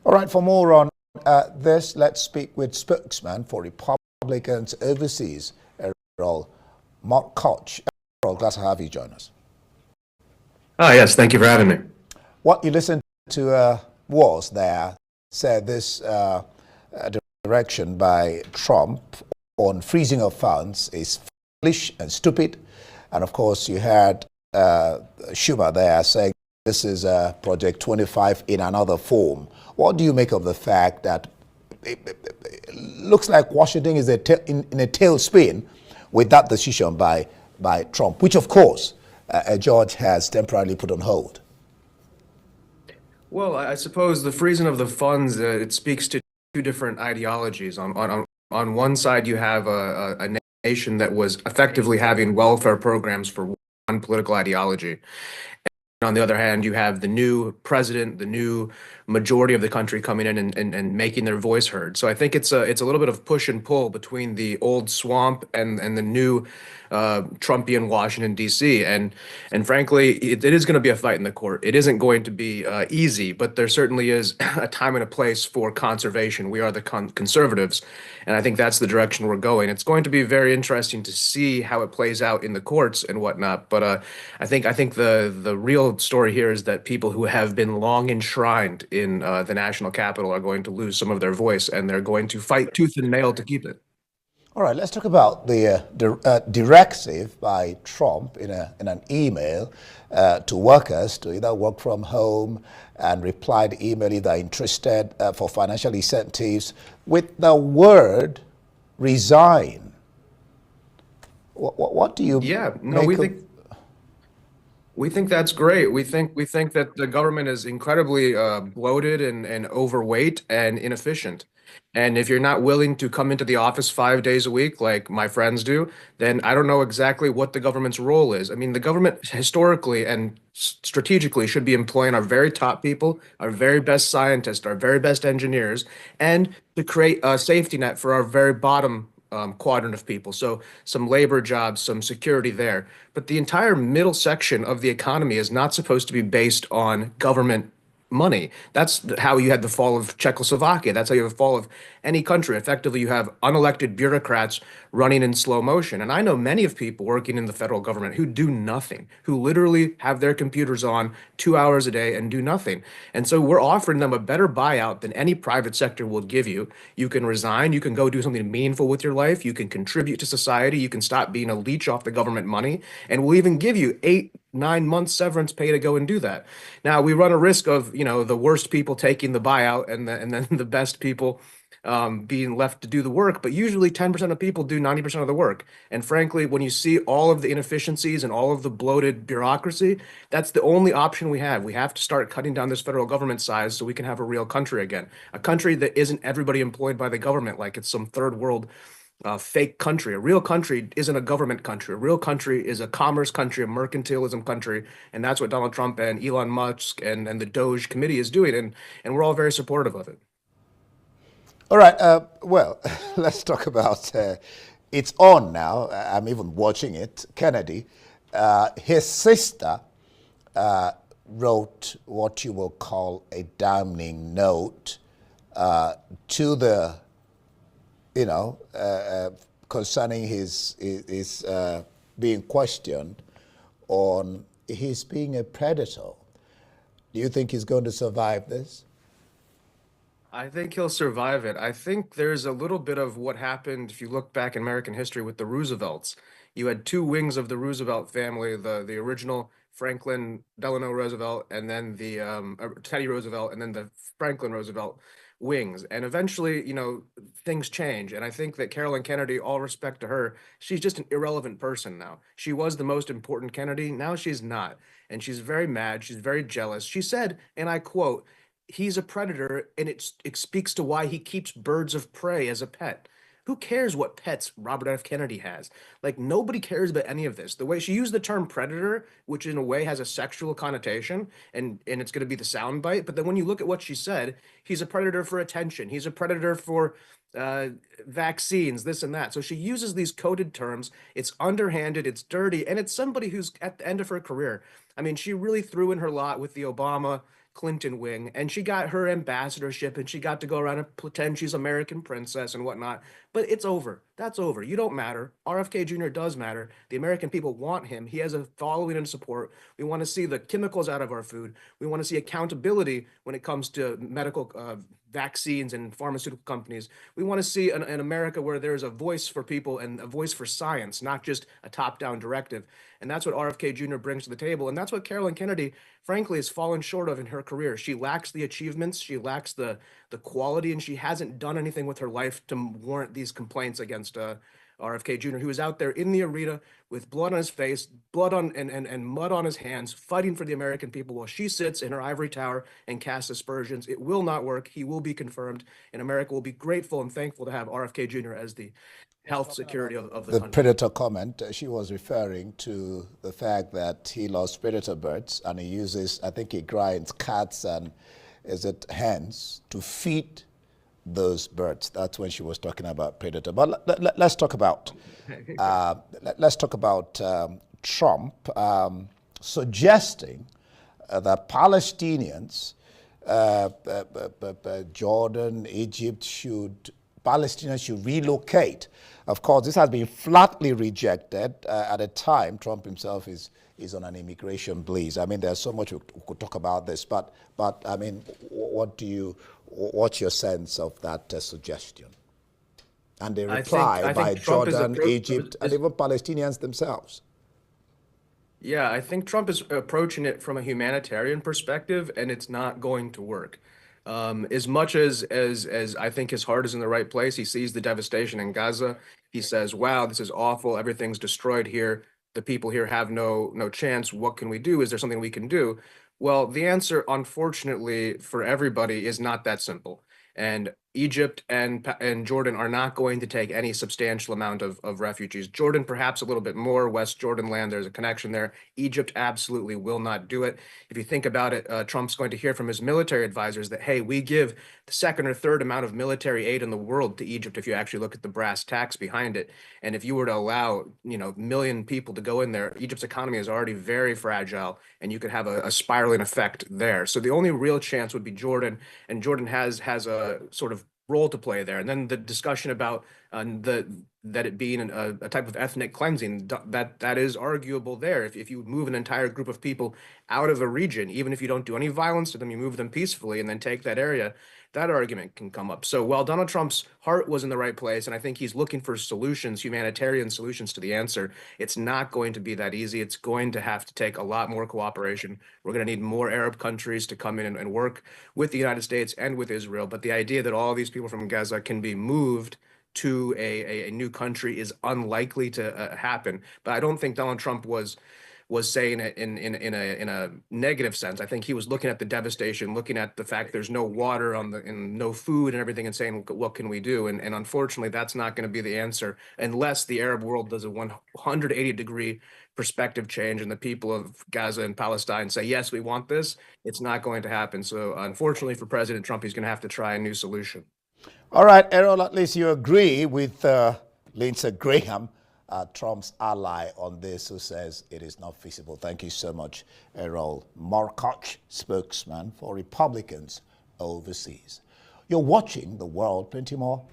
All right, for more on this, let's speak with spokesman for Republicans overseas, Erol Morkoc. Erol, glad to have you join us. Yes, thank you for having me. What you listened to was there said this direction by Trump on freezing of funds is foolish and stupid. And of course, you had Schumer there saying this is Project 25 in another form. What do you make of the fact that it looks like Washington is in a tailspin with that decision by Trump, which of course a judge has temporarily put on hold? Well, I suppose the freezing of the funds, it speaks to two different ideologies. On one side, you have a nation that was effectively having welfare programs for one political ideology. On the other hand, you have the new president, the new majority of the country coming in and making their voice heard. So I think it's a little bit of push and pull between the old swamp and the new Trumpian Washington D.C. And frankly, it is going to be a fight in the court. It isn't going to be easy, but there certainly is a time and a place for conservation. We are the conservatives, and I think that's the direction we're going. It's going to be very interesting to see how it plays out in the courts and whatnot. But I think the real story here is that people who have been long enshrined in the national capital are going to lose some of their voice, and they're going to fight tooth and nail to keep it. All right, let's talk about the directive by Trump in an email to workers to either work from home and reply the email if they're interested for financial incentives with the word resign. What do you Yeah, no, make we of? think we think that's great. We think that the government is incredibly bloated and overweight and inefficient. And if you're not willing to come into the office 5 days a week, like my friends do, then I don't know exactly what the government's role is. I mean, the government historically and strategically should be employing our very top people, our very best scientists, our very best engineers, and to create a safety net for our very bottom quadrant of people. So some labor jobs, some security there. But the entire middle section of the economy is not supposed to be based on government money. That's how you had the fall of Czechoslovakia. That's how you have the fall of any country. Effectively, you have unelected bureaucrats running in slow motion. And I know many of people working in the federal government who do nothing, who literally have their computers on 2 hours a day and do nothing. And so we're offering them a better buyout than any private sector will give you. You can resign, you can go do something meaningful with your life, you can contribute to society, you can stop being a leech off the government money, and we'll even give you 8, 9 months severance pay to go and do that. Now we run a risk of, the worst people taking the buyout and then the best people being left to do the work, but usually 10% of people do 90% of the work. And frankly, when you see all of the inefficiencies and all of the bloated bureaucracy, that's the only option we have. We have to start cutting down this federal government size so we can have a real country again. A country that isn't everybody employed by the government like it's some third world fake country. A real country isn't a government country. A real country is a commerce country, a mercantilism country, and that's what Donald Trump and Elon Musk and the Doge committee is doing, and we're all very supportive of it. All right. Well, let's talk about it's on now. I'm even watching it. Kennedy, his sister wrote what you will call a damning note to the, concerning his being questioned on his being a predator. Do you think he's going to survive this? I think he'll survive it. I think there's a little bit of what happened if you look back in American history with the Roosevelts. You had two wings of the Roosevelt family, the original Franklin Delano Roosevelt, and then the Teddy Roosevelt, and then the Franklin Roosevelt wings. And eventually, things change. And I think that Carolyn Kennedy, all respect to her, she's just an irrelevant person now. She was the most important Kennedy. Now she's not. And she's very mad. She's very jealous. She said, and I quote, he's a predator, and it speaks to why he keeps birds of prey as a pet. Who cares what pets Robert F. Kennedy has? Like, nobody cares about any of this. The way she used the term predator, which in a way has a sexual connotation, and it's going to be the soundbite. But then when you look at what she said, he's a predator for attention. He's a predator for uh, vaccines, this and that. So she uses these coded terms. It's underhanded, it's dirty, and it's somebody who's at the end of her career. I mean, she really threw in her lot with the Obama Clinton wing, and she got her ambassadorship, and she got to go around and pretend she's American princess and whatnot. But it's over. That's over. You don't matter. RFK Jr. does matter. The American people want him. He has a following and support. We want to see the chemicals out of our food. We want to see accountability when it comes to medical vaccines and pharmaceutical companies. We want to see an America where there's a voice for people and a voice for science, not just a top-down directive. And that's what RFK Jr. brings to the table. And that's what Carolyn Kennedy, frankly, has fallen short of in her career. She lacks the achievements, she lacks the quality, and she hasn't done anything with her life to warrant these complaints against RFK Jr., who was out there in the arena with blood on his face, blood on and mud on his hands, fighting for the American people while she sits in her ivory tower and casts aspersions. It will not work. He will be confirmed, and America will be grateful and thankful to have RFK Jr. as the health security of the country. Predator comment, she was referring to the fact that he lost predator birds, and he uses, I think he grinds cats and hens to feed those birds. That's when she was talking about predator. But let's talk about Trump suggesting that Palestinians, Jordan, Egypt Palestinians should relocate. Of course, this has been flatly rejected at a time. Trump himself is on an immigration blaze. I mean, there's so much we could talk about this, but I mean, what's your sense of that suggestion? And the reply by Jordan, Egypt, and even Palestinians themselves. Yeah, I think Trump is approaching it from a humanitarian perspective, and it's not going to work. As much as I think his heart is in the right place, he sees the devastation in Gaza. He says, "Wow, this is awful. Everything's destroyed here. The people here have no chance. What can we do? Is there something we can do?" Well, the answer, unfortunately, for everybody is not that simple. And Egypt and Jordan are not going to take any substantial amount of refugees. Jordan, perhaps a little bit more. West Jordan land, there's a connection there. Egypt absolutely will not do it. If you think about it, Trump's going to hear from his military advisors that, hey, we give the second or third amount of military aid in the world to Egypt if you actually look at the brass tacks behind it. And if you were to allow, million people to go in there, Egypt's economy is already very fragile, and you could have a spiraling effect there. So the only real chance would be Jordan, and Jordan has a sort of role to play there. And then the discussion about that it being a type of ethnic cleansing, that is arguable there. If you move an entire group of people out of a region, even if you don't do any violence to them, you move them peacefully and then take that area, that argument can come up. So while Donald Trump's heart was in the right place, and I think he's looking for solutions, humanitarian solutions to the answer, it's not going to be that easy. It's going to have to take a lot more cooperation. We're going to need more Arab countries to come in and work with the United States and with Israel. But the idea that all these people from Gaza can be moved to a new country is unlikely to happen. But I don't think Donald Trump was saying it in a negative sense. I think he was looking at the devastation, looking at the fact there's no water and no food and everything, and saying, what can we do? And unfortunately, that's not going to be the answer unless the Arab world does a 180-degree perspective change and the people of Gaza and Palestine say, yes, we want this. It's not going to happen. So unfortunately for President Trump, he's going to have to try a new solution. All right, Errol, at least you agree with Lindsey Graham, Trump's ally on this, who says it is not feasible. Thank you so much, Erol Morkoc, spokesman for Republicans overseas. You're watching The World. Plenty more.